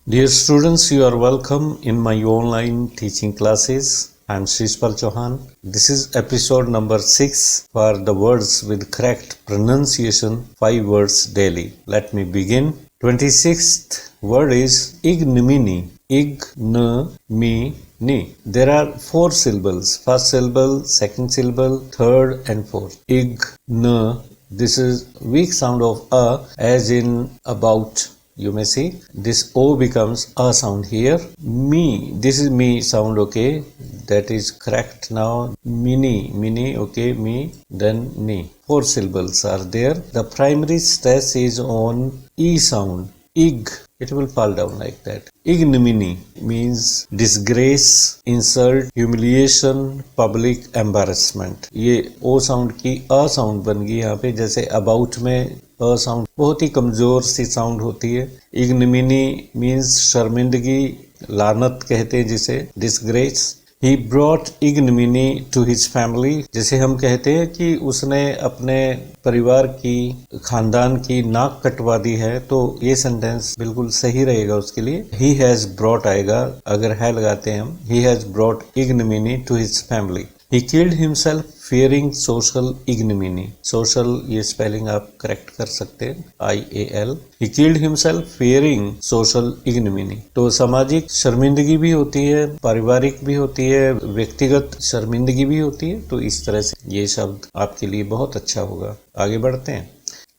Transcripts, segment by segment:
Dear students, you are welcome in my online teaching classes. I am Shishpal Chauhan. This is episode number 6 for the words with correct pronunciation, 5 words daily. Let me begin. 26th word is ignominy. Ignominy. There are 4 syllables. First syllable, second syllable, third and fourth. Ign. This is weak sound of a as in about. You may see this O becomes a sound here. Me, this is me sound, okay, that is correct. Now mini, okay, me, then ni. 4 syllables are there. The primary stress is on E sound. Ig, it will fall down like that. Ignominy means disgrace, insult, humiliation, public embarrassment. ये O sound की A sound बन गई यहाँ पे, जैसे about में a sound बहुत ही कमजोर सी साउंड होती है. इग्नमिनी मीन्स शर्मिंदगी, लानत कहते हैं जिसे, disgrace. He brought ignominy to his family. जैसे हम कहते हैं कि उसने अपने परिवार की, खानदान की नाक कटवा दी है, तो ये सेंटेंस बिल्कुल सही रहेगा उसके लिए. ही हैज ब्रॉट आएगा अगर है लगाते हैं हम. He has brought ignominy to his family. He killed himself fearing social ignominy. Social ये स्पेलिंग आप करेक्ट कर सकते हैं, IAL. He killed himself fearing social ignominy. तो सामाजिक शर्मिंदगी भी होती है, पारिवारिक भी होती है, व्यक्तिगत शर्मिंदगी भी होती है. तो इस तरह से ये शब्द आपके लिए बहुत अच्छा होगा. आगे बढ़ते हैं.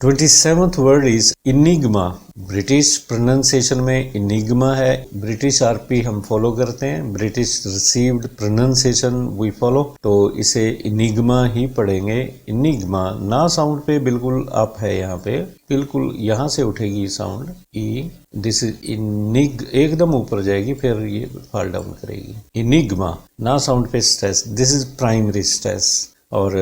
27th word is enigma. British pronunciation में इनिग्मा है. ब्रिटिश आरपी हम फॉलो करते हैं, British received pronunciation we follow, तो इसे इनिग्मा ही पढ़ेंगे. इनिग्मा ना साउंड पे बिल्कुल अप है, यहाँ पे बिल्कुल यहाँ से उठेगी साउंड ई. दिस इज इनिग, एकदम ऊपर जाएगी, फिर ये फॉल डाउन करेगी. इनिग्मा ना साउंड पे stress. This is primary stress और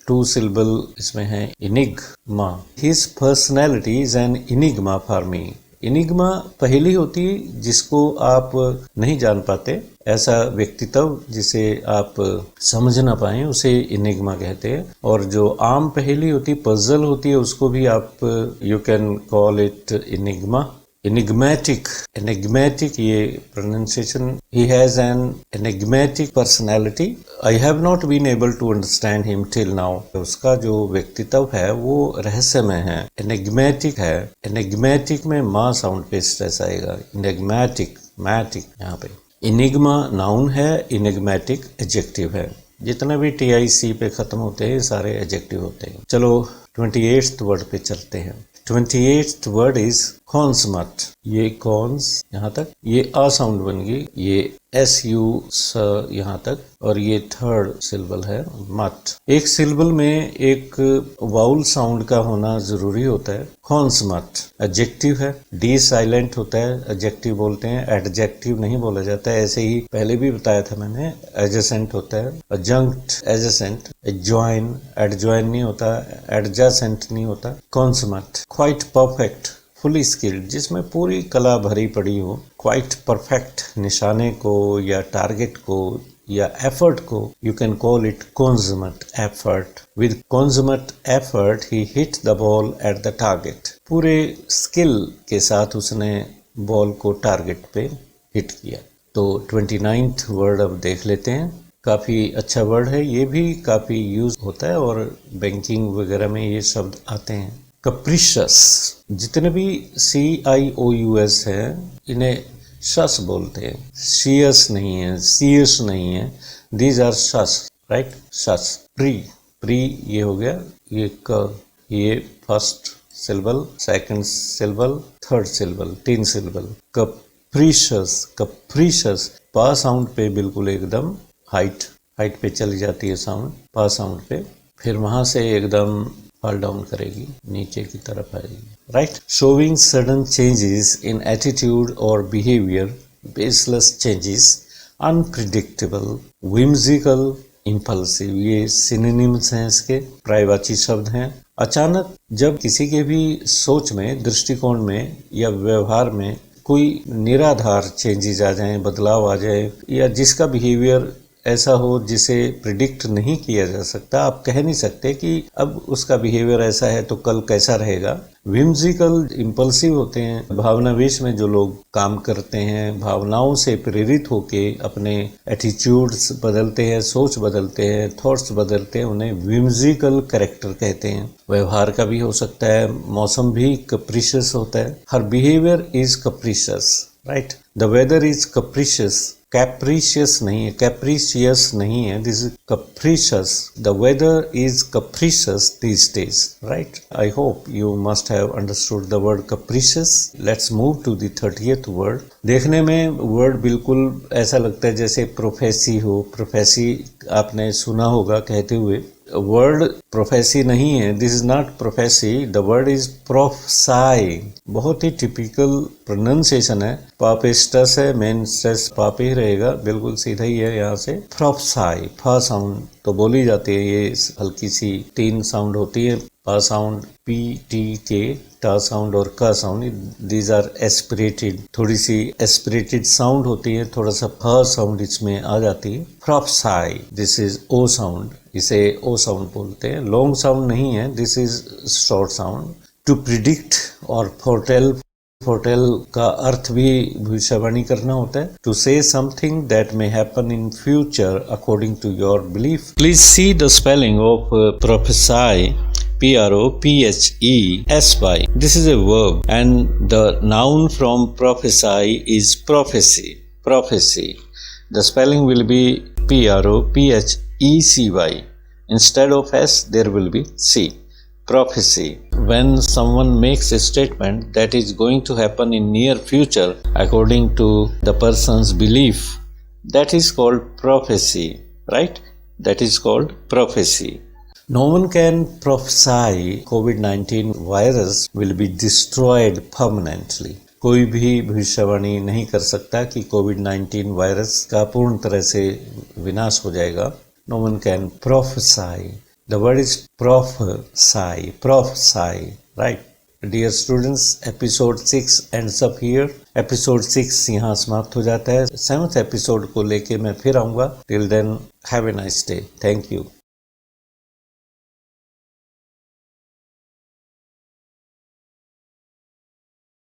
2 सिलेबल इसमें है. Enigma. His personality is an Enigma for me. Enigma पहेली होती है जिसको आप नहीं जान पाते, ऐसा व्यक्तित्व जिसे आप समझ ना पाए उसे इनिग्मा कहते हैं. और जो आम पहेली होती, पजल होती है, उसको भी आप you can call it Enigma. Enigmatic, enigmatic ये pronunciation. He has an enigmatic personality. I have not been able to understand him till now. उसका जो व्यक्तित्व है वो रहस्यमय है, enigmatic है. enigmatic में माँ साउंड पे स्ट्रेस आएगा. enigmatic, matic यहाँ पे. enigma नाउन है, enigmatic एडजेक्टिव है. जितने भी TIC पे खत्म होते हैं सारे एडजेक्टिव होते हैं. चलो 28th वर्ड पे चलते हैं. 28th word is कॉन्समट. ये कॉन्स यहाँ तक, ये आ साउंड बन गई, ये SU यहाँ तक, और ये थर्ड सिलेबल है मट. एक सिलेबल में एक वाउल साउंड का होना जरूरी होता है. कॉन्समट एडजेक्टिव है, डी साइलेंट होता है, एडजेक्टिव बोलते हैं, एडजेक्टिव नहीं बोला जाता है. ऐसे ही पहले भी बताया था मैंने, एडजेसेंट होता है, एडजंक्ट, एडजेसेंट, एडजॉइन, एडजॉइन नहीं होता, एडजेसेंट नहीं होता. कॉन्समट. क्वाइट परफेक्ट, फुली स्किल्ड, जिसमें पूरी कला भरी पड़ी हो. क्वाइट परफेक्ट, निशाने को या टारगेट को या एफर्ट को you can call it consummate effort. With consummate effort he hit the ball at the target. पूरे स्किल के साथ उसने बॉल को टारगेट पे हिट किया. तो 29th वर्ड अब देख लेते हैं. काफ़ी अच्छा वर्ड है, ये भी काफ़ी यूज होता है और बैंकिंग वगैरह में ये शब्द आते हैं. कैप्रिशियस. जितने भी CIOUS है इन्हें शस बोलते हैं, शियस नहीं है, सीयस नहीं है. दीज आर शस, राइट, शस. प्री ये हो गया, ये first syllable, second syllable, third syllable, 3 syllable. Capricious पा साउंड पे बिल्कुल एकदम हाइट पे चली जाती है साउंड, पा साउंड पे, फिर वहां से एकदम फॉल डाउन करेगी, नीचे की तरफ आएगी, right. Showing sudden changes in attitude और behaviour, baseless changes, unpredictable, whimsical, impulsive, ये सिनोनिम्स हैं इसके, पर्यायवाची शब्द हैं. अचानक जब किसी के भी सोच में, दृष्टिकोण में या व्यवहार में कोई निराधार चेंजेस आ जाएं, बदलाव आ जाए, या जिसका बिहेवियर ऐसा हो जिसे प्रिडिक्ट नहीं किया जा सकता। आप कह नहीं सकते कि अब उसका बिहेवियर ऐसा है तो कल कैसा रहेगा। विम्सिकल, इम्पल्सिव होते हैं, भावनावेश में जो लोग काम करते हैं, भावनाओं से प्रेरित होके अपने एटीट्यूड्स बदलते हैं, सोच बदलते हैं, थॉट्स बदलते हैं, उन्हें विम्सिकल कैरेक्टर कहते हैं। व्यवहार का भी हो सकता है, मौसम भी कैप्रिशियस होता है। हर behaviour is capricious, right. The weather is capricious, capricious नहीं है, कैप्रिशियस नहीं है, this is capricious. The weather is capricious these days, right? I hope you must have understood the word capricious. Let's move to the 30th word. देखने में word बिल्कुल ऐसा लगता है जैसे प्रोफेसी हो। प्रोफेसी आपने सुना होगा कहते हुए, वर्ड प्रोफेसी नहीं है, this is not prophecy, the word is prophesy. बहुत ही टिपिकल प्रोनाउंसिएशन है, पाप स्ट्रेस है, मेन स्ट्रेस पाप ही रहेगा, बिल्कुल सीधा ही है यहाँ से। प्रोफसाई, फा साउंड तो बोली जाती है, ये हल्की सी 3 साउंड होती है, पा साउंड, पी टी के, टा साउंड और का साउंड, दीज आर एस्पिरेटेड, थोड़ी सी एस्पिरेटेड साउंड होती है, थोड़ा सा फ साउंड इसमें आ जाती है। Prophesy, this is O sound, इसे ओ साउंड बोलते हैं, लॉन्ग साउंड नहीं है, this is short sound. To predict और फोरटेल, फोरटेल का अर्थ भी भविष्यवाणी करना होता है। To say something that may happen in future according to your belief. Please see the spelling of prophesy, P-R-O-P-H-E-S-Y. This is a verb and the noun from prophesy is prophecy. Prophecy. The spelling will be P-R-O-P-H-E-C-Y. Instead of S, there will be C. Prophecy. When someone makes a statement that is going to happen in near future according to the person's belief, that is called prophecy, right? That is called prophecy. No one can prophesy COVID-19 virus will be destroyed permanently. कोई भी भविष्यवाणी नहीं कर सकता कि कोविड-19 virus का पूर्ण तरह से विनाश हो जाएगा। No one can prophesy. The word is prophesy, prophesy, right? Dear students, episode 6 ends up here. Episode 6 यहाँ समाप्त हो जाता है। 7th episode को लेके मैं फिर आऊँगा। Till then, have a nice day. Thank you.